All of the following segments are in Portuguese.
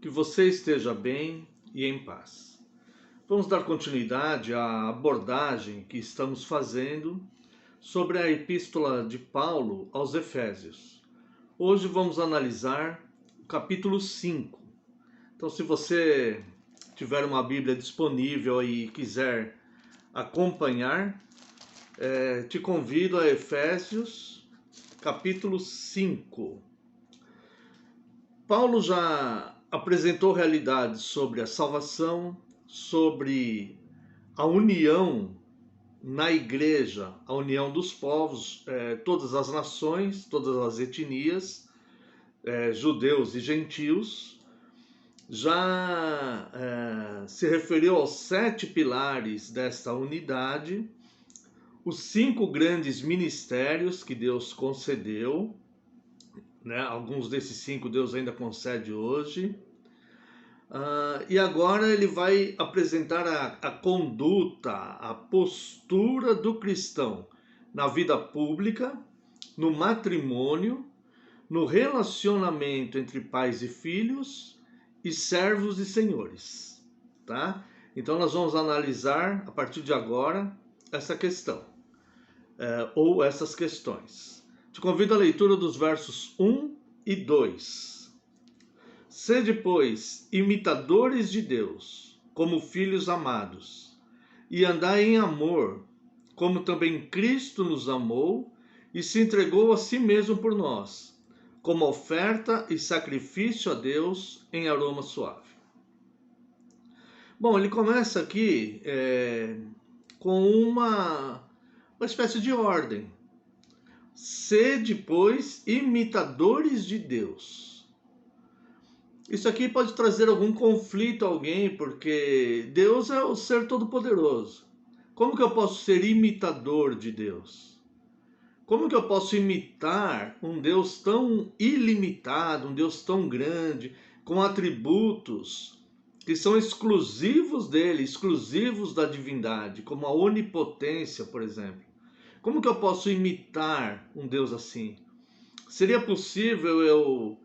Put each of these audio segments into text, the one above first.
Que você esteja bem e em paz. Vamos dar continuidade à abordagem que estamos fazendo sobre a Epístola de Paulo aos Efésios. Hoje vamos analisar o capítulo 5. Então, se você tiver uma Bíblia disponível e quiser acompanhar, te convido a Efésios, capítulo 5. Paulo já apresentou realidades sobre a salvação, sobre a união na igreja, a união dos povos, todas as nações, todas as etnias, judeus e gentios. Já se referiu aos 7 pilares desta unidade, os 5 grandes ministérios que Deus concedeu, né? Alguns desses 5 Deus ainda concede hoje. E agora ele vai apresentar a conduta, a postura do cristão na vida pública, no matrimônio, no relacionamento entre pais e filhos e servos e senhores. Tá? Então nós vamos analisar a partir de agora essa questão, ou essas questões. Te convido à leitura dos versos 1 e 2. Sede, pois, imitadores de Deus, como filhos amados, e andai em amor, como também Cristo nos amou e se entregou a si mesmo por nós, como oferta e sacrifício a Deus em aroma suave. Bom, ele começa aqui com uma espécie de ordem. Sede, pois, imitadores de Deus. Isso aqui pode trazer algum conflito a alguém, porque Deus é o ser todo-poderoso. Como que eu posso ser imitador de Deus? Como que eu posso imitar um Deus tão ilimitado, um Deus tão grande, com atributos que são exclusivos dele, exclusivos da divindade, como a onipotência, por exemplo? Como que eu posso imitar um Deus assim? Seria possível eu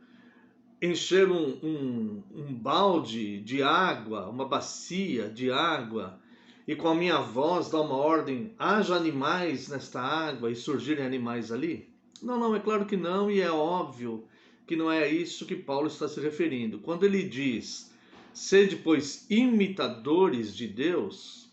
encher um balde de água, uma bacia de água, e com a minha voz dar uma ordem, haja animais nesta água, e surgirem animais ali? Não, é claro que não, e é óbvio que não é a isso que Paulo está se referindo. Quando ele diz, sede, pois, imitadores de Deus,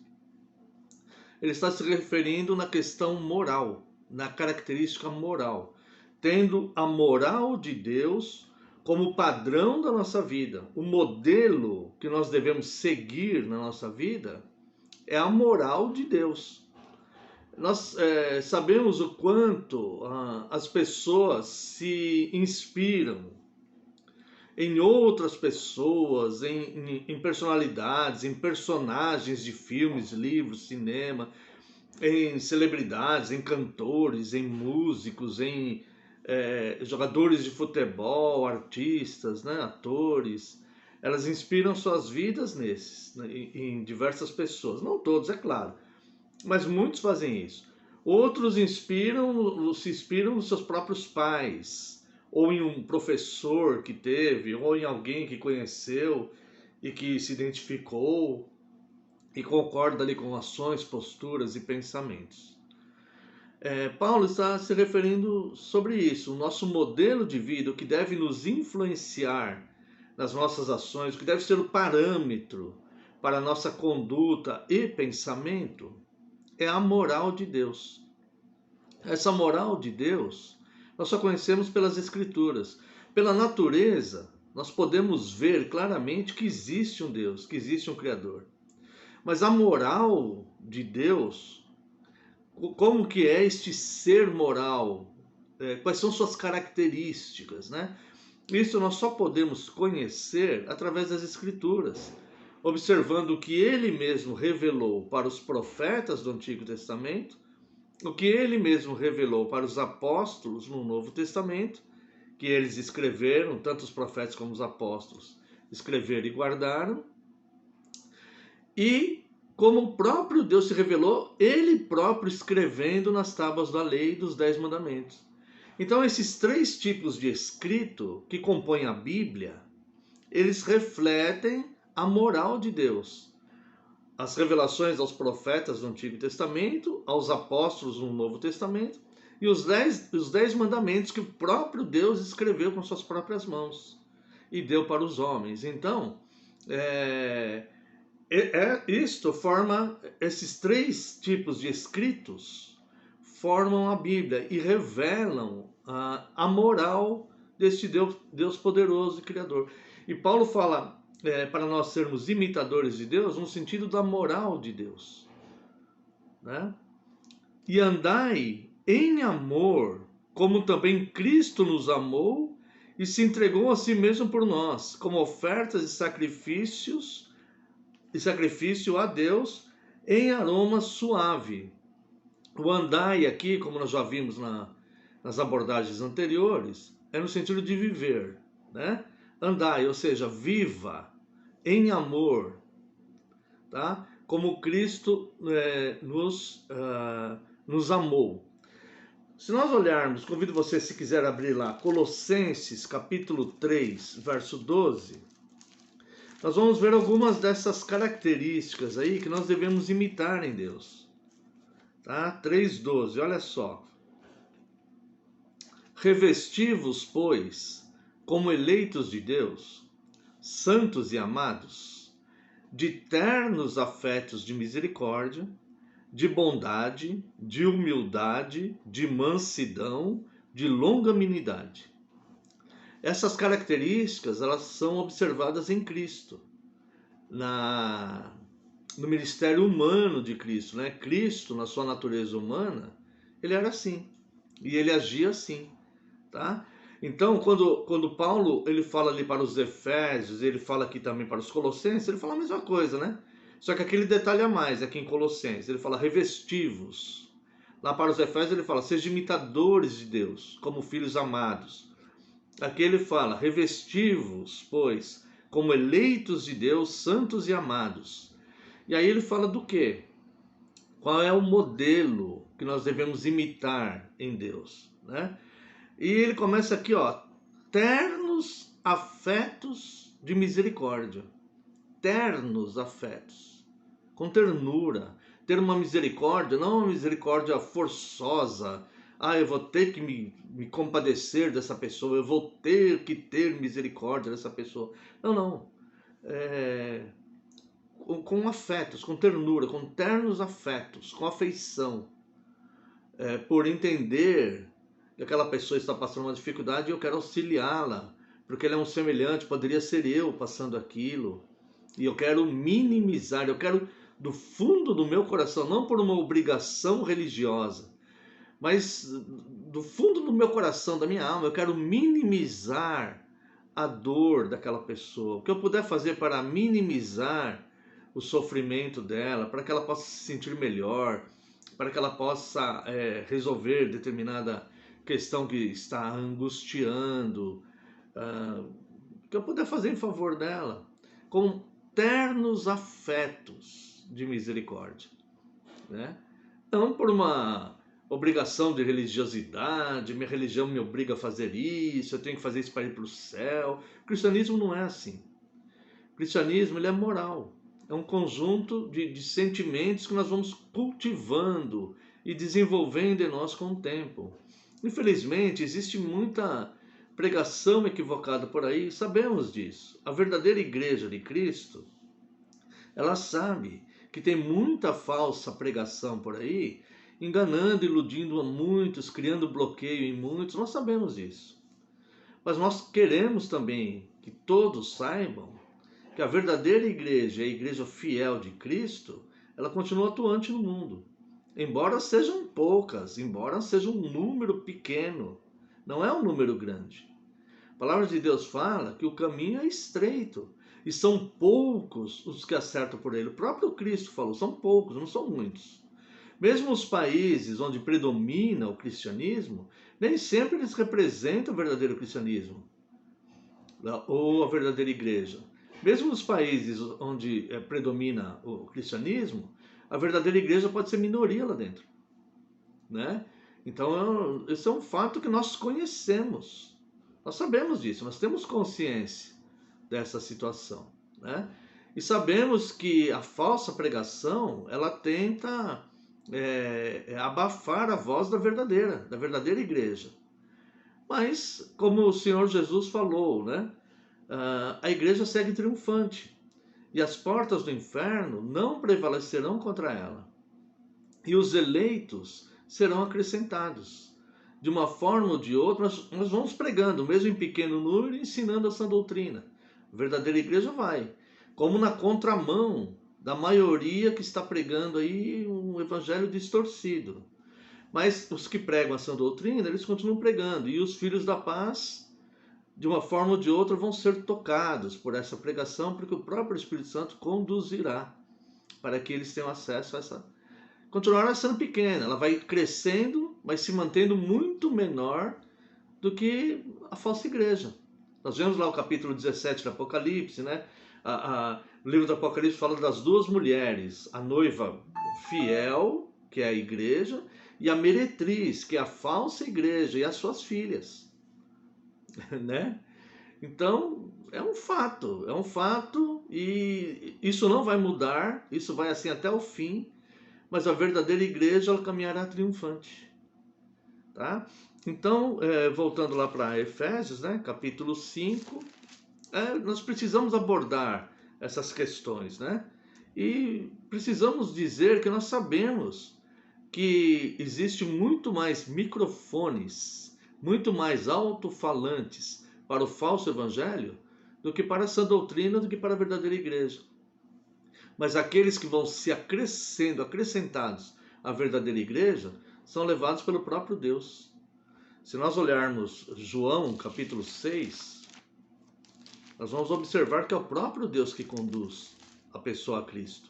ele está se referindo na questão moral, na característica moral, tendo a moral de Deus como padrão da nossa vida. O modelo que nós devemos seguir na nossa vida é a moral de Deus. Nós sabemos o quanto as pessoas se inspiram em outras pessoas, em personalidades, em personagens de filmes, livros, cinema, em celebridades, em cantores, em músicos, em jogadores de futebol, artistas, né, atores. Elas inspiram suas vidas nesses, né, em diversas pessoas. Não todos, é claro, mas muitos fazem isso. Outros se inspiram nos seus próprios pais, ou em um professor que teve, ou em alguém que conheceu e que se identificou e concorda ali com ações, posturas e pensamentos. Paulo está se referindo sobre isso, o nosso modelo de vida, o que deve nos influenciar nas nossas ações, o que deve ser o parâmetro para a nossa conduta e pensamento, é a moral de Deus. Essa moral de Deus nós só conhecemos pelas Escrituras. Pela natureza, nós podemos ver claramente que existe um Deus, que existe um Criador. Mas a moral de Deus, como que é este ser moral? Quais são suas características, né? Isso nós só podemos conhecer através das Escrituras, observando o que ele mesmo revelou para os profetas do Antigo Testamento, o que ele mesmo revelou para os apóstolos no Novo Testamento, que eles escreveram, tanto os profetas como os apóstolos escreveram e guardaram, e como o próprio Deus se revelou, ele próprio escrevendo nas tábuas da lei dos 10 mandamentos. Então esses 3 tipos de escrito que compõem a Bíblia, eles refletem a moral de Deus. As revelações aos profetas do Antigo Testamento, aos apóstolos no Novo Testamento, e os dez mandamentos que o próprio Deus escreveu com suas próprias mãos e deu para os homens. Então, isto forma, esses três tipos de escritos formam a Bíblia e revelam a moral deste Deus poderoso e criador. E Paulo fala para nós sermos imitadores de Deus no sentido da moral de Deus, né? E andai em amor, como também Cristo nos amou e se entregou a si mesmo por nós, como ofertas e sacrifício a Deus em aroma suave. O andai aqui, como nós já vimos nas abordagens anteriores, é no sentido de viver, né? Andai, ou seja, viva em amor, tá? Como Cristo nos amou. Se nós olharmos, convido você, se quiser abrir lá, Colossenses capítulo 3, verso 12, nós vamos ver algumas dessas características aí que nós devemos imitar em Deus. Tá? 3,12, olha só. Revesti-vos, pois, como eleitos de Deus, santos e amados, de ternos afetos de misericórdia, de bondade, de humildade, de mansidão, de longanimidade. Essas características, elas são observadas em Cristo, no ministério humano de Cristo, né? Cristo, na sua natureza humana, ele era assim, e ele agia assim, tá? Então, quando Paulo ele fala ali para os Efésios, ele fala aqui também para os Colossenses, ele fala a mesma coisa, né? Só que aquele detalhe a mais, aqui em Colossenses, ele fala revesti-vos. Lá para os Efésios ele fala, sejam imitadores de Deus, como filhos amados. Aqui ele fala, revesti-vos, pois, como eleitos de Deus, santos e amados. E aí ele fala do quê? Qual é o modelo que nós devemos imitar em Deus, né? E ele começa aqui, ó, ternos afetos de misericórdia. Ternos afetos. Com ternura, ter uma misericórdia, não uma misericórdia forçosa. Eu vou ter que me compadecer dessa pessoa, eu vou ter que ter misericórdia dessa pessoa. Não. Com afetos, com ternura, com ternos afetos, com afeição. Por entender que aquela pessoa está passando uma dificuldade e eu quero auxiliá-la, porque ele é um semelhante, poderia ser eu passando aquilo. E eu quero minimizar, eu quero do fundo do meu coração, não por uma obrigação religiosa, mas do fundo do meu coração, da minha alma, eu quero minimizar a dor daquela pessoa. O que eu puder fazer para minimizar o sofrimento dela, para que ela possa se sentir melhor, para que ela possa resolver determinada questão que está angustiando, o que eu puder fazer em favor dela, com ternos afetos de misericórdia, né? Não por uma obrigação de religiosidade, minha religião me obriga a fazer isso, eu tenho que fazer isso para ir para o céu. O cristianismo não é assim. O cristianismo ele é moral, é um conjunto de sentimentos que nós vamos cultivando e desenvolvendo em nós com o tempo. Infelizmente, existe muita pregação equivocada por aí, sabemos disso. A verdadeira igreja de Cristo, ela sabe que tem muita falsa pregação por aí, enganando, iludindo a muitos, criando bloqueio em muitos, nós sabemos disso. Mas nós queremos também que todos saibam que a verdadeira igreja, a igreja fiel de Cristo, ela continua atuante no mundo. Embora sejam poucas, embora seja um número pequeno, não é um número grande. A palavra de Deus fala que o caminho é estreito e são poucos os que acertam por ele. O próprio Cristo falou, são poucos, não são muitos. Mesmo os países onde predomina o cristianismo, nem sempre eles representam o verdadeiro cristianismo ou a verdadeira igreja. Mesmo nos países onde predomina o cristianismo, a verdadeira igreja pode ser minoria lá dentro, né? Então, esse é um fato que nós conhecemos. Nós sabemos disso, nós temos consciência dessa situação, né? E sabemos que a falsa pregação, ela tenta abafar a voz da verdadeira igreja. Mas, como o Senhor Jesus falou, né? A igreja segue triunfante e as portas do inferno não prevalecerão contra ela. E os eleitos serão acrescentados. De uma forma ou de outra, nós vamos pregando, mesmo em pequeno número, ensinando essa doutrina. A verdadeira igreja vai, como na contramão da maioria que está pregando aí um evangelho distorcido. Mas os que pregam essa doutrina, eles continuam pregando. E os filhos da paz, de uma forma ou de outra, vão ser tocados por essa pregação, porque o próprio Espírito Santo conduzirá para que eles tenham acesso a essa. Continuará sendo pequena, ela vai crescendo, mas se mantendo muito menor do que a falsa igreja. Nós vemos lá o capítulo 17 do Apocalipse, né? O livro do Apocalipse fala das duas mulheres, a noiva fiel, que é a igreja, e a meretriz, que é a falsa igreja, e as suas filhas, né? Então, é um fato, e isso não vai mudar, isso vai assim até o fim, mas a verdadeira igreja, ela caminhará triunfante, tá? Então, voltando lá para Efésios, né, capítulo 5, nós precisamos abordar essas questões, né? E precisamos dizer que nós sabemos que existe muito mais microfones, muito mais alto-falantes para o falso evangelho do que para essa doutrina, do que para a verdadeira igreja. Mas aqueles que vão se acrescentados à verdadeira igreja, são levados pelo próprio Deus. Se nós olharmos João capítulo 6, nós vamos observar que é o próprio Deus que conduz a pessoa a Cristo.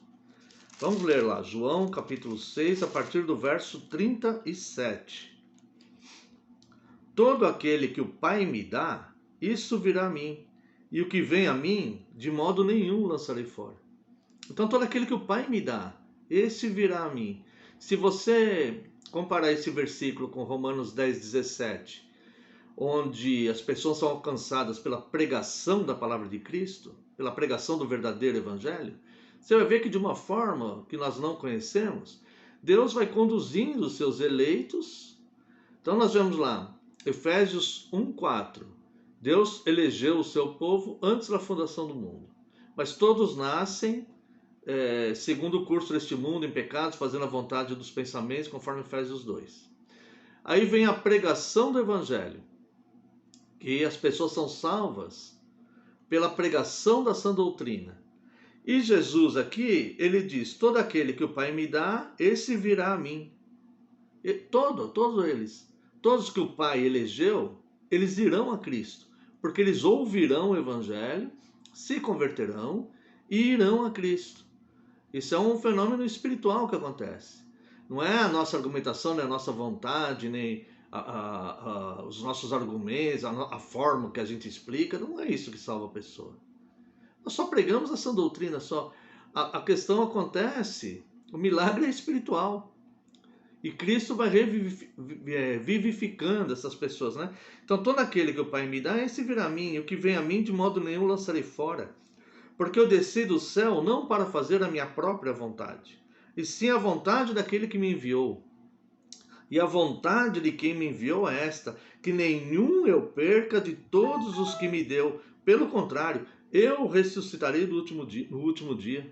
Vamos ler lá, João capítulo 6, a partir do verso 37. Todo aquele que o Pai me dá, isso virá a mim, e o que vem a mim, de modo nenhum lançarei fora. Então todo aquele que o Pai me dá, esse virá a mim. Se você comparar esse versículo com Romanos 10, 17, onde as pessoas são alcançadas pela pregação da palavra de Cristo, pela pregação do verdadeiro evangelho, você vai ver que de uma forma que nós não conhecemos, Deus vai conduzindo os seus eleitos. Então nós vemos lá, Efésios 1:4. Deus elegeu o seu povo antes da fundação do mundo, mas todos nascem segundo o curso deste mundo, em pecados, fazendo a vontade dos pensamentos, conforme Efésios 2. Aí vem a pregação do evangelho, que as pessoas são salvas pela pregação da sã doutrina. E Jesus aqui, ele diz, todo aquele que o Pai me dá, esse virá a mim. E todos eles, todos que o Pai elegeu, eles irão a Cristo, porque eles ouvirão o evangelho, se converterão e irão a Cristo. Isso é um fenômeno espiritual que acontece. Não é a nossa argumentação, nem a nossa vontade, nem os nossos argumentos, a forma que a gente explica. Não é isso que salva a pessoa. Nós só pregamos essa doutrina, só. A questão acontece, o milagre é espiritual. E Cristo vai vivificando essas pessoas, né? Então todo aquele que o Pai me dá, esse virá a mim. E o que vem a mim, de modo nenhum lançarei fora. Porque eu desci do céu não para fazer a minha própria vontade, e sim a vontade daquele que me enviou. E a vontade de quem me enviou é esta, que nenhum eu perca de todos os que me deu. Pelo contrário, eu ressuscitarei no último dia.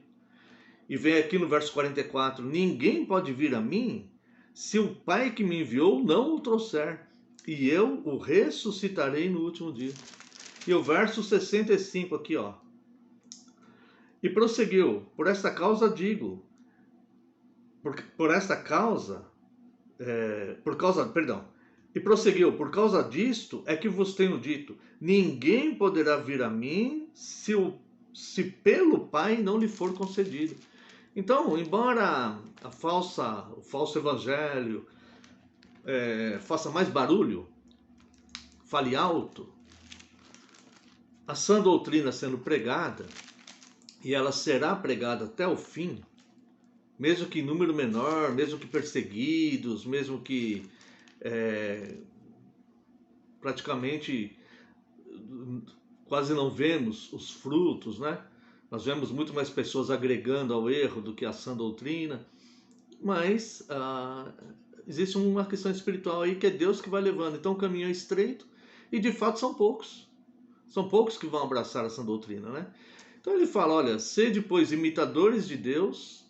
E vem aqui no verso 44, ninguém pode vir a mim se o Pai que me enviou não o trouxer, e eu o ressuscitarei no último dia. E o verso 65 aqui, ó. E prosseguiu, por esta causa digo, e prosseguiu, por causa disto é que vos tenho dito, ninguém poderá vir a mim se pelo Pai não lhe for concedido. Então, embora o falso evangelho faça mais barulho, fale alto, a sã doutrina sendo pregada, e ela será pregada até o fim, mesmo que em número menor, mesmo que perseguidos, mesmo que praticamente quase não vemos os frutos, né? Nós vemos muito mais pessoas agregando ao erro do que à sã doutrina, mas existe uma questão espiritual aí que é Deus que vai levando. Então o caminho é estreito e de fato são poucos. São poucos que vão abraçar essa doutrina, né? Então ele fala, olha, sede, pois, imitadores de Deus.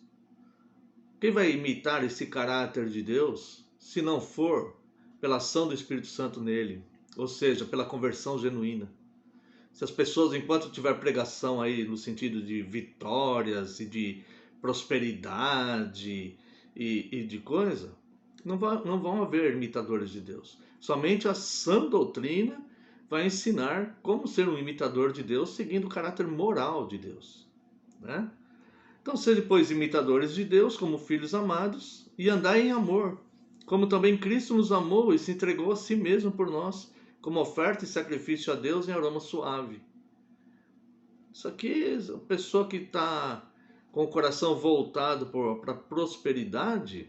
Quem vai imitar esse caráter de Deus, se não for pela ação do Espírito Santo nele, ou seja, pela conversão genuína? Se as pessoas, enquanto tiver pregação aí no sentido de vitórias e de prosperidade e de coisa, não vão haver imitadores de Deus. Somente a sã doutrina vai ensinar como ser um imitador de Deus, seguindo o caráter moral de Deus, né? Então, sede, pois, imitadores de Deus, como filhos amados, e andai em amor, como também Cristo nos amou e se entregou a si mesmo por nós, como oferta e sacrifício a Deus em aroma suave. Isso aqui, a pessoa que está com o coração voltado para a prosperidade,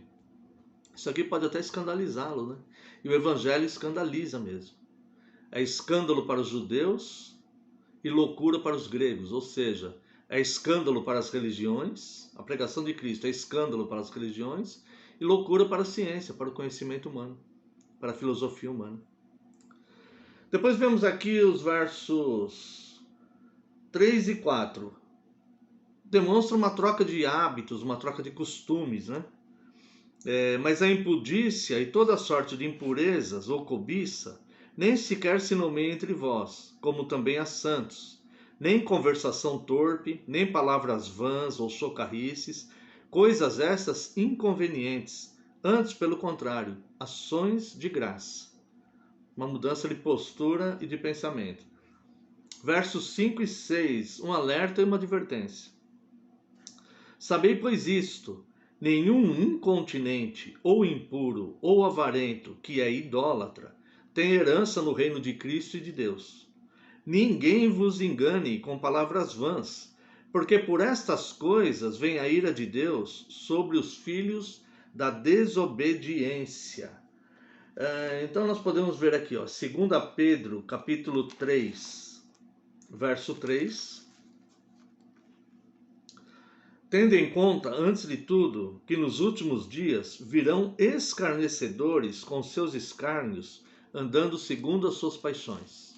isso aqui pode até escandalizá-lo, né? E o evangelho escandaliza mesmo. É escândalo para os judeus e loucura para os gregos, ou seja, é escândalo para as religiões, a pregação de Cristo é escândalo para as religiões e loucura para a ciência, para o conhecimento humano, para a filosofia humana. Depois vemos aqui os versos 3 e 4. Demonstra uma troca de hábitos, uma troca de costumes, né? Mas a impudícia e toda sorte de impurezas ou cobiça nem sequer se nomeia entre vós, como também há santos, nem conversação torpe, nem palavras vãs ou socarrices, coisas estas inconvenientes, antes, pelo contrário, ações de graça. Uma mudança de postura e de pensamento. Versos 5 e 6, um alerta e uma advertência. Sabei, pois, isto: nenhum incontinente, ou impuro, ou avarento, que é idólatra, tem herança no reino de Cristo e de Deus. Ninguém vos engane com palavras vãs, porque por estas coisas vem a ira de Deus sobre os filhos da desobediência. Então nós podemos ver aqui, 2 Pedro, capítulo 3, verso 3. Tendo em conta, antes de tudo, que nos últimos dias virão escarnecedores com seus escárnios, andando segundo as suas paixões.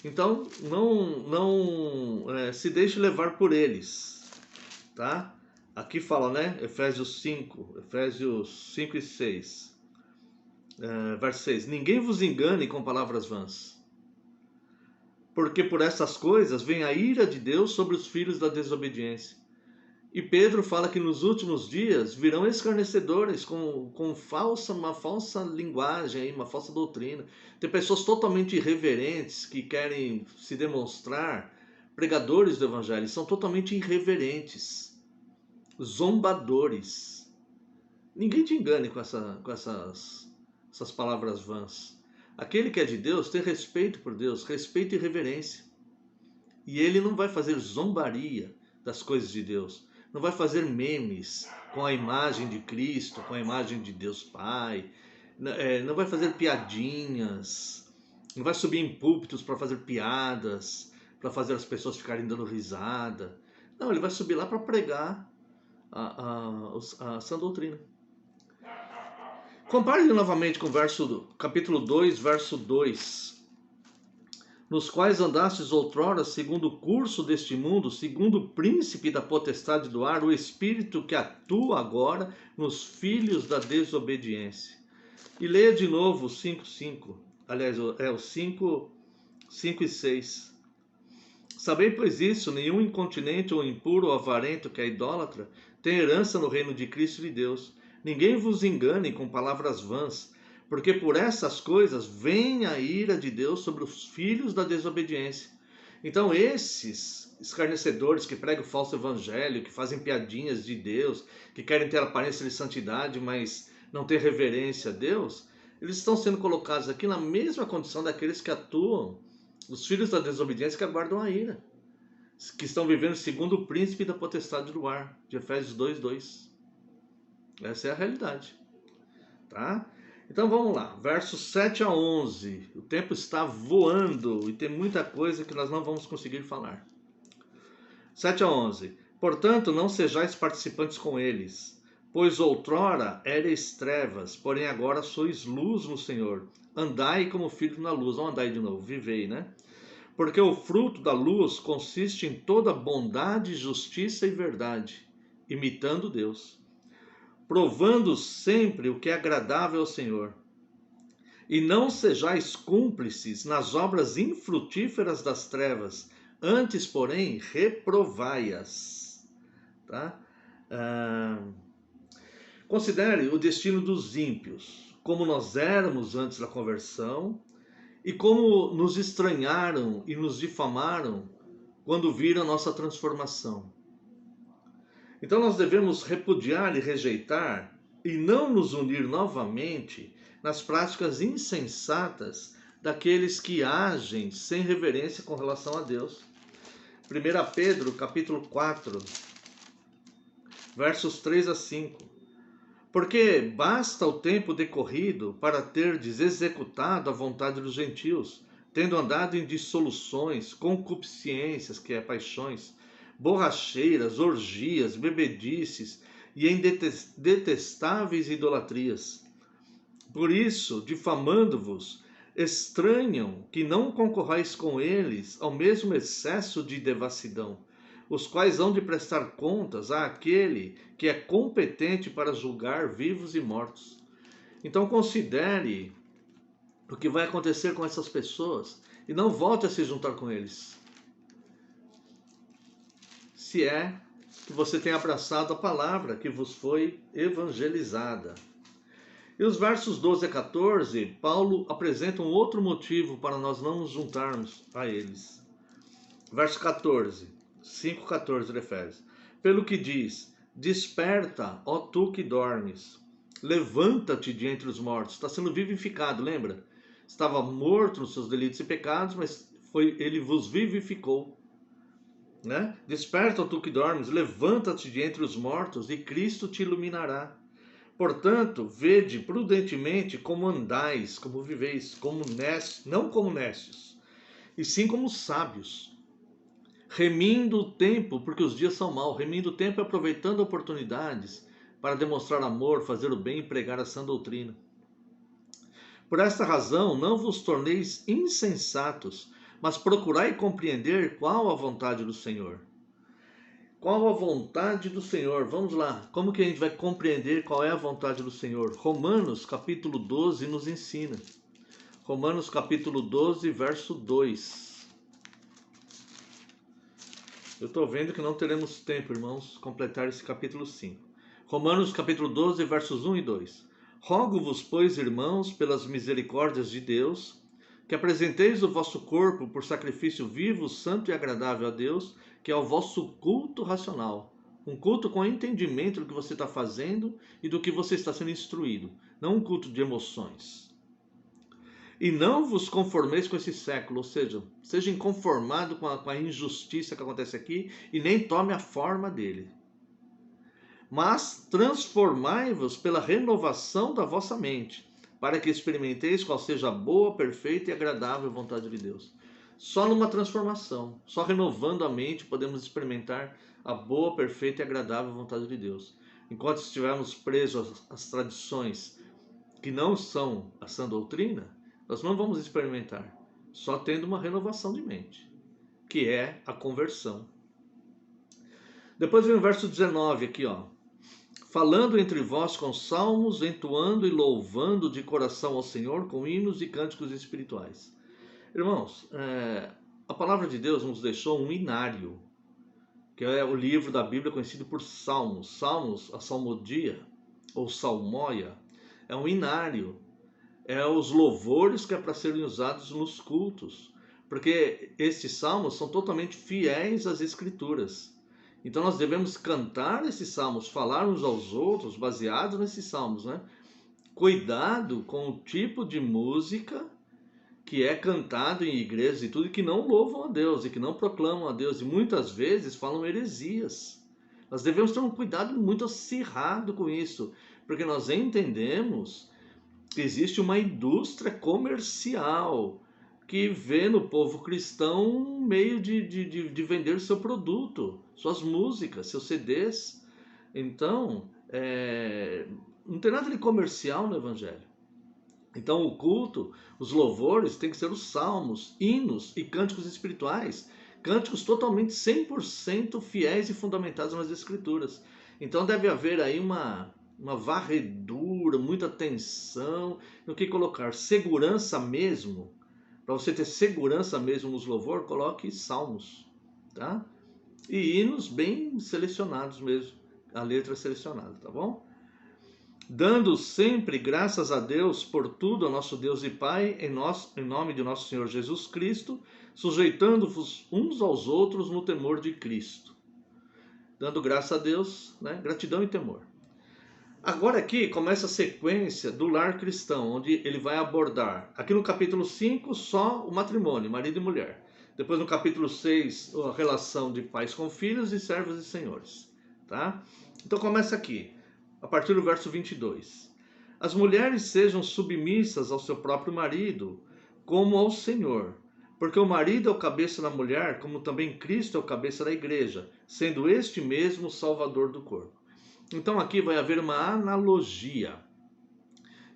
Então, não se deixe levar por eles, tá? Aqui fala, né? Efésios 5 e 6. Verso 6. Ninguém vos engane com palavras vãs, porque por essas coisas vem a ira de Deus sobre os filhos da desobediência. E Pedro fala que nos últimos dias virão escarnecedores com uma falsa linguagem, uma falsa doutrina. Tem pessoas totalmente irreverentes que querem se demonstrar pregadores do evangelho, são totalmente irreverentes, zombadores. Ninguém te engane com essas palavras vãs. Aquele que é de Deus tem respeito por Deus, respeito e reverência. E ele não vai fazer zombaria das coisas de Deus. Não vai fazer memes com a imagem de Cristo, com a imagem de Deus Pai. Não vai fazer piadinhas. Não vai subir em púlpitos para fazer piadas, para fazer as pessoas ficarem dando risada. Não, ele vai subir lá para pregar a sã doutrina. Compare novamente com capítulo 2, verso 2. Nos quais andastes outrora segundo o curso deste mundo, segundo o príncipe da potestade do ar, o espírito que atua agora nos filhos da desobediência. E leia de novo o 5:5. Aliás, o 5 e 6. Sabei, pois, isso: nenhum incontinente ou impuro ou avarento que é idólatra tem herança no reino de Cristo e de Deus. Ninguém vos engane com palavras vãs, porque por essas coisas vem a ira de Deus sobre os filhos da desobediência. Então esses escarnecedores que pregam o falso evangelho, que fazem piadinhas de Deus, que querem ter aparência de santidade, mas não ter reverência a Deus, eles estão sendo colocados aqui na mesma condição daqueles que atuam, os filhos da desobediência que aguardam a ira, que estão vivendo segundo o príncipe da potestade do ar, de Efésios 2:2. Essa é a realidade, tá? Então vamos lá, versos 7 a 11. O tempo está voando e tem muita coisa que nós não vamos conseguir falar. 7 a 11. Portanto, não sejais participantes com eles, pois outrora erais trevas, porém agora sois luz no Senhor. Andai como filhos na luz. Vamos andar de novo, vivei, né? Porque o fruto da luz consiste em toda bondade, justiça e verdade, imitando Deus, provando sempre o que é agradável ao Senhor. E não sejais cúmplices nas obras infrutíferas das trevas, antes, porém, reprovai-as. Tá? Considere o destino dos ímpios, como nós éramos antes da conversão, e como nos estranharam e nos difamaram quando viram nossa transformação. Então nós devemos repudiar e rejeitar e não nos unir novamente nas práticas insensatas daqueles que agem sem reverência com relação a Deus. 1 Pedro, capítulo 4, versos 3 a 5. Porque basta o tempo decorrido para terdes executado a vontade dos gentios, tendo andado em dissoluções, concupiscências, que é paixões, borracheiras, orgias, bebedices e em detestáveis idolatrias. Por isso, difamando-vos, estranham que não concorrais com eles ao mesmo excesso de devassidão, os quais hão de prestar contas àquele que é competente para julgar vivos e mortos. Então considere o que vai acontecer com essas pessoas e não volte a se juntar com eles. Se é que você tem abraçado a palavra que vos foi evangelizada. E os versos 12 a 14, Paulo apresenta um outro motivo para nós não nos juntarmos a eles. Verso 14, 5:14 de Efésios. Pelo que diz: desperta, ó tu que dormes, levanta-te de entre os mortos. Está sendo vivificado, lembra? Estava morto nos seus delitos e pecados, mas ele vos vivificou. Né? Desperta, ó tu que dormes, levanta-te de entre os mortos e Cristo te iluminará. Portanto, vede prudentemente como andais, como viveis, como necios, não como necios, e sim como sábios, remindo o tempo, porque os dias são maus. Remindo o tempo e aproveitando oportunidades para demonstrar amor, fazer o bem e pregar a sã doutrina. Por esta razão, não vos torneis insensatos, mas procurai compreender qual a vontade do Senhor. Qual a vontade do Senhor? Vamos lá. Como que a gente vai compreender qual é a vontade do Senhor? Romanos capítulo 12 nos ensina. Romanos capítulo 12, verso 2. Eu estou vendo que não teremos tempo, irmãos, completar esse capítulo 5. Romanos capítulo 12, versos 1 e 2. Rogo-vos, pois, irmãos, pelas misericórdias de Deus, que apresenteis o vosso corpo por sacrifício vivo, santo e agradável a Deus, que é o vosso culto racional. Um culto com entendimento do que você está fazendo e do que você está sendo instruído. Não um culto de emoções. E não vos conformeis com esse século, ou seja, seja inconformado com a injustiça que acontece aqui e nem tome a forma dele. Mas transformai-vos pela renovação da vossa mente, para que experimenteis qual seja a boa, perfeita e agradável vontade de Deus. Só numa transformação, só renovando a mente, podemos experimentar a boa, perfeita e agradável vontade de Deus. Enquanto estivermos presos às tradições que não são a sã doutrina, nós não vamos experimentar, só tendo uma renovação de mente, que é a conversão. Depois vem o verso 19 aqui, ó. Falando entre vós com salmos, entoando e louvando de coração ao Senhor com hinos e cânticos espirituais. Irmãos, a palavra de Deus nos deixou um inário, que é o livro da Bíblia conhecido por Salmos. Salmos, a salmodia, ou salmóia, é um inário. É os louvores que é para serem usados nos cultos. Porque esses salmos são totalmente fiéis às Escrituras. Então nós devemos cantar esses salmos, falar uns aos outros, baseados nesses salmos, né? Cuidado com o tipo de música que é cantado em igrejas e tudo, que não louvam a Deus e que não proclamam a Deus, e muitas vezes falam heresias. Nós devemos ter um cuidado muito acirrado com isso, porque nós entendemos existe uma indústria comercial que vê no povo cristão um meio de vender seu produto, suas músicas, seus CDs. Então, não tem nada de comercial no Evangelho. Então, o culto, os louvores, tem que ser os salmos, hinos e cânticos espirituais. Cânticos totalmente 100% fiéis e fundamentados nas Escrituras. Então, deve haver aí uma varredura, muita atenção no que colocar. Segurança mesmo, para você ter segurança mesmo nos louvores, coloque salmos, tá? E hinos bem selecionados mesmo, a letra selecionada, tá bom? Dando sempre graças a Deus por tudo, ao nosso Deus e Pai, em nome de nosso Senhor Jesus Cristo, sujeitando-vos uns aos outros no temor de Cristo. Dando graças a Deus, né? Gratidão e temor. Agora aqui começa a sequência do lar cristão, onde ele vai abordar, aqui no capítulo 5, só o matrimônio, marido e mulher. Depois no capítulo 6, a relação de pais com filhos e servos e senhores. Tá? Então começa aqui, a partir do verso 22. As mulheres sejam submissas ao seu próprio marido, como ao Senhor. Porque o marido é o cabeça da mulher, como também Cristo é o cabeça da igreja, sendo este mesmo o salvador do corpo. Então aqui vai haver uma analogia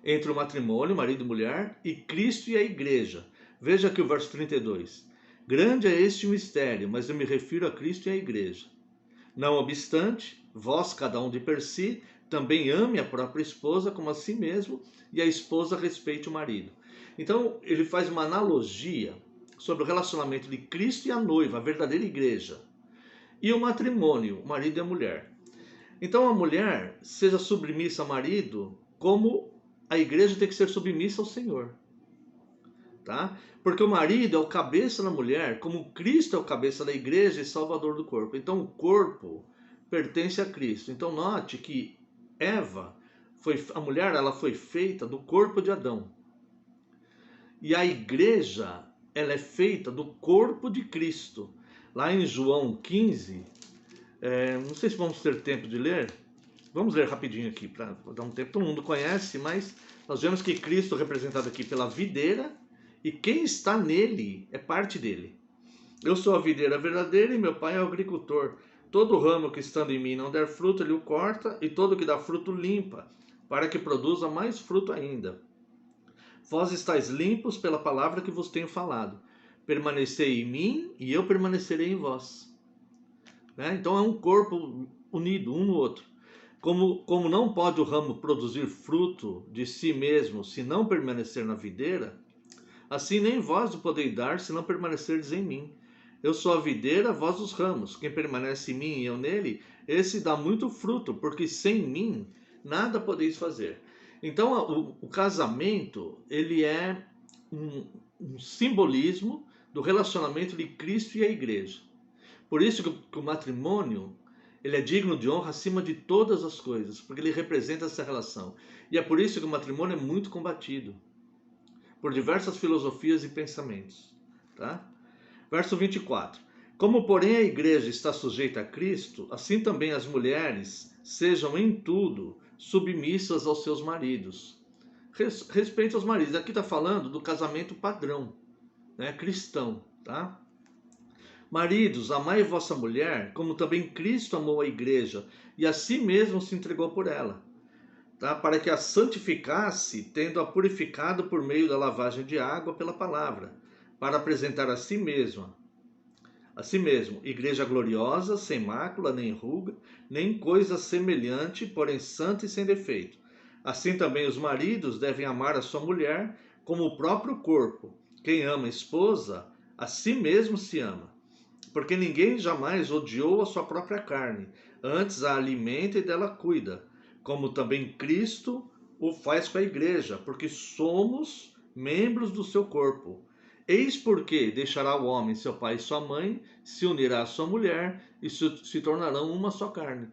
entre o matrimônio, marido e mulher, e Cristo e a igreja. Veja aqui o verso 32. Grande é este mistério, mas eu me refiro a Cristo e a igreja. Não obstante, vós, cada um de per si, também ame a própria esposa como a si mesmo, e a esposa respeite o marido. Então ele faz uma analogia sobre o relacionamento de Cristo e a noiva, a verdadeira igreja, e o matrimônio, o marido e a mulher. Então a mulher seja submissa ao marido, como a igreja tem que ser submissa ao Senhor. Tá? Porque o marido é o cabeça da mulher, como Cristo é o cabeça da igreja e salvador do corpo. Então o corpo pertence a Cristo. Então note que a mulher, ela foi feita do corpo de Adão. E a igreja, ela é feita do corpo de Cristo. Lá em João 15, não sei se vamos ter tempo de ler. Vamos ler rapidinho aqui, para dar um tempo. Todo mundo conhece, mas nós vemos que Cristo é representado aqui pela videira, e quem está nele é parte dele. Eu sou a videira verdadeira e meu pai é o agricultor. Todo ramo que estando em mim não der fruto, ele o corta, e todo que dá fruto limpa, para que produza mais fruto ainda. Vós estáis limpos pela palavra que vos tenho falado. Permanecei em mim e eu permanecerei em vós. Então é um corpo unido um no outro. Como não pode o ramo produzir fruto de si mesmo se não permanecer na videira, assim nem vós o podeis dar se não permanecerdes em mim. Eu sou a videira, vós os ramos. Quem permanece em mim e eu nele, esse dá muito fruto, porque sem mim nada podeis fazer. Então o casamento, ele é um simbolismo do relacionamento de Cristo e a igreja. Por isso que o matrimônio, ele é digno de honra acima de todas as coisas, porque ele representa essa relação. E é por isso que o matrimônio é muito combatido por diversas filosofias e pensamentos. Tá? Verso 24. Como, porém, a igreja está sujeita a Cristo, assim também as mulheres sejam em tudo submissas aos seus maridos. Respeito aos maridos. Aqui está falando do casamento padrão, né, cristão. Tá? Maridos, amai vossa mulher, como também Cristo amou a igreja, e a si mesmo se entregou por ela, tá? Para que a santificasse, tendo-a purificado por meio da lavagem de água pela palavra, para apresentar a si mesmo, igreja gloriosa, sem mácula, nem ruga, nem coisa semelhante, porém santa e sem defeito. Assim também os maridos devem amar a sua mulher como o próprio corpo. Quem ama a esposa, a si mesmo se ama. Porque ninguém jamais odiou a sua própria carne, antes a alimenta e dela cuida, como também Cristo o faz com a igreja, porque somos membros do seu corpo. Eis porque deixará o homem seu pai e sua mãe, se unirá à sua mulher, e se tornarão uma só carne.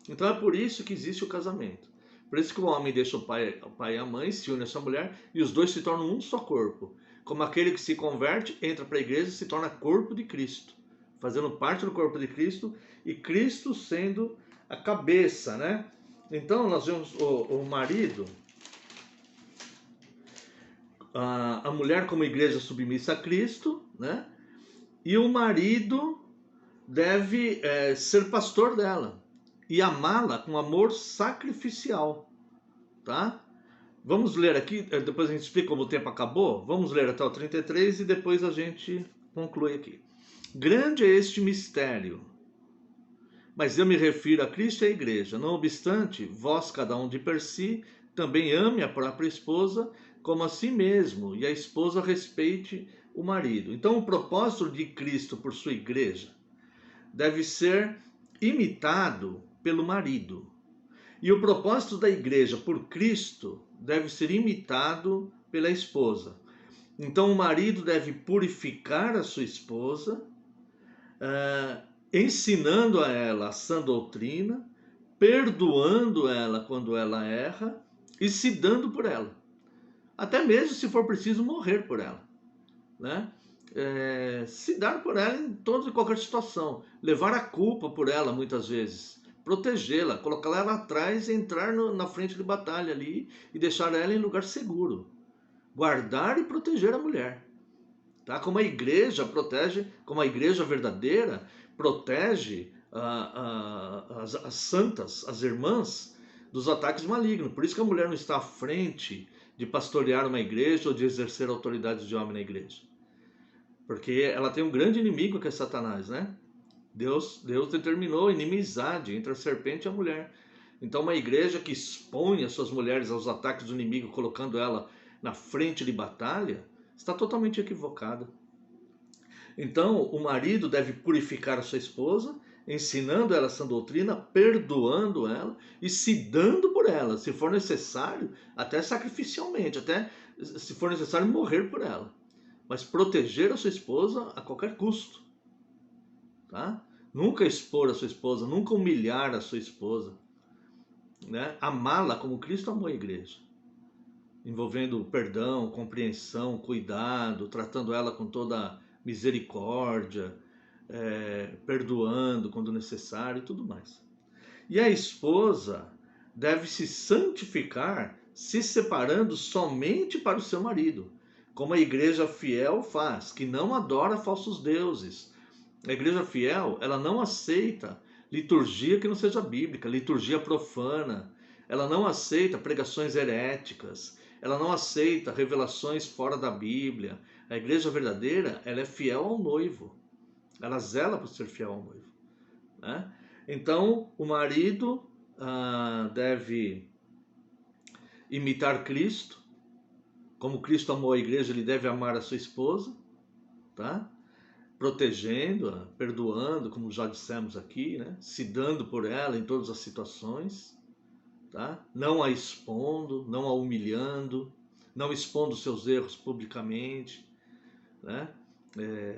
Então é por isso que existe o casamento. Por isso que o homem deixa o pai e a mãe, se une à sua mulher, e os dois se tornam um só corpo. Como aquele que se converte, entra para a igreja e se torna corpo de Cristo, fazendo parte do corpo de Cristo, e Cristo sendo a cabeça, né? Então nós vemos o marido, a mulher como igreja submissa a Cristo, né? E o marido deve ser pastor dela e amá-la com amor sacrificial, tá? Vamos ler aqui, depois a gente explica como o tempo acabou. Vamos ler até o 33 e depois a gente conclui aqui. Grande é este mistério, mas eu me refiro a Cristo e à igreja. Não obstante, vós, cada um de per si, também ame a própria esposa como a si mesmo, e a esposa respeite o marido. Então, o propósito de Cristo por sua igreja deve ser imitado pelo marido. E o propósito da igreja por Cristo deve ser imitado pela esposa. Então o marido deve purificar a sua esposa, ensinando a ela a sã doutrina, perdoando ela quando ela erra e se dando por ela. Até mesmo se for preciso morrer por ela, né? Se dar por ela em toda e qualquer situação, levar a culpa por ela muitas vezes, protegê-la, colocar ela atrás e entrar na frente de batalha ali e deixar ela em lugar seguro, guardar e proteger a mulher, tá? Como a igreja protege, como a igreja verdadeira protege as santas, as irmãs, dos ataques malignos. Por isso que a mulher não está à frente de pastorear uma igreja ou de exercer autoridade de homem na igreja. Porque ela tem um grande inimigo que é Satanás, né? Deus determinou inimizade entre a serpente e a mulher. Então uma igreja que expõe as suas mulheres aos ataques do inimigo, colocando ela na frente de batalha, está totalmente equivocada. Então o marido deve purificar a sua esposa, ensinando ela essa doutrina, perdoando ela e se dando por ela, se for necessário, até sacrificialmente, até se for necessário morrer por ela. Mas proteger a sua esposa a qualquer custo, tá? Nunca expor a sua esposa, nunca humilhar a sua esposa, né? Amá-la como Cristo amou a igreja, envolvendo perdão, compreensão, cuidado, tratando ela com toda misericórdia, perdoando quando necessário e tudo mais. E a esposa deve se santificar, se separando somente para o seu marido, como a igreja fiel faz, que não adora falsos deuses. A igreja fiel, ela não aceita liturgia que não seja bíblica, liturgia profana. Ela não aceita pregações heréticas. Ela não aceita revelações fora da Bíblia. A igreja verdadeira, ela é fiel ao noivo. Ela zela por ser fiel ao noivo, né? Então, o marido deve imitar Cristo. Como Cristo amou a igreja, ele deve amar a sua esposa, tá? Protegendo-a, perdoando, como já dissemos aqui, né? Se dando por ela em todas as situações, tá? Não a expondo, não a humilhando, não expondo seus erros publicamente, né?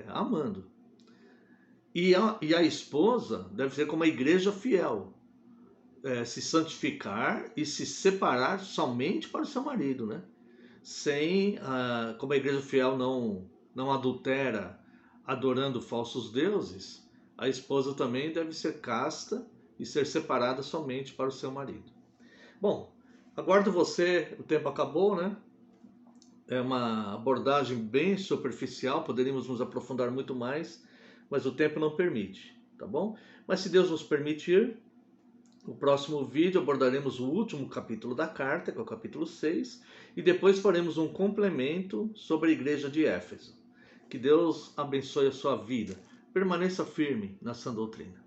Amando. E a esposa deve ser como a igreja fiel, se santificar e se separar somente para o seu marido, né? Como a igreja fiel não adultera adorando falsos deuses, a esposa também deve ser casta e ser separada somente para o seu marido. Bom, aguardo você, o tempo acabou, né? É uma abordagem bem superficial, poderíamos nos aprofundar muito mais, mas o tempo não permite, tá bom? Mas se Deus nos permitir, no próximo vídeo abordaremos o último capítulo da carta, que é o capítulo 6, e depois faremos um complemento sobre a igreja de Éfeso. Que Deus abençoe a sua vida. Permaneça firme na sã doutrina.